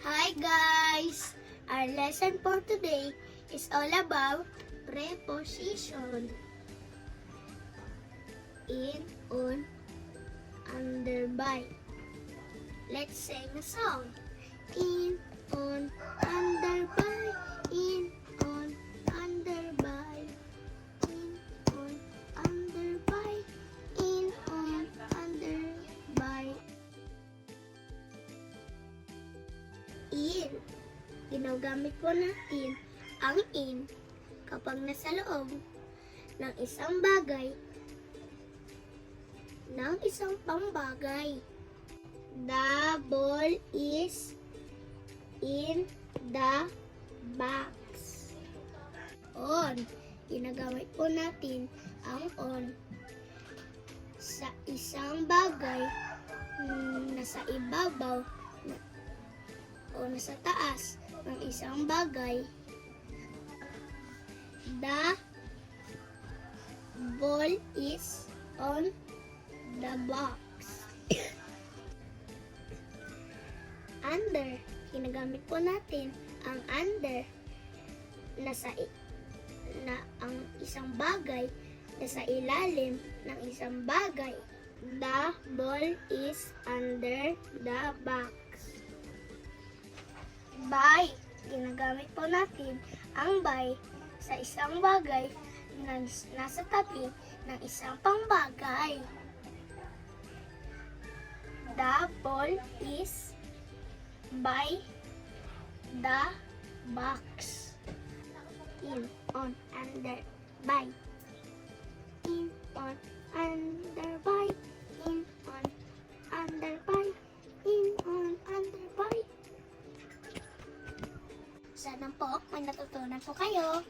Hi guys! Our lesson for today is all about preposition. In, on, under, by. Let's sing a song. In, on, under, by. In, on, under, by. In, on, under, by. In, on, under, by. In. Ginagamit po natin ang in kapag nasa loob ng isang bagay ng isang pambagay. The ball is in the box. On. Ginagamit po natin ang on sa isang bagay nasa ibabaw o nasa taas ng isang bagay. The ball is on the box. Under. Ginagamit po natin ang under na ang isang bagay nasa ilalim ng isang bagay. The ball is under the box. By. Ginagamit po natin ang by sa isang bagay na nasa tabi ng isang pangbagay. The ball is by the box. In, on, under, by. In, on, under, by. In, on, under, by. In, on, under, by. Sana po may natutunan po kayo.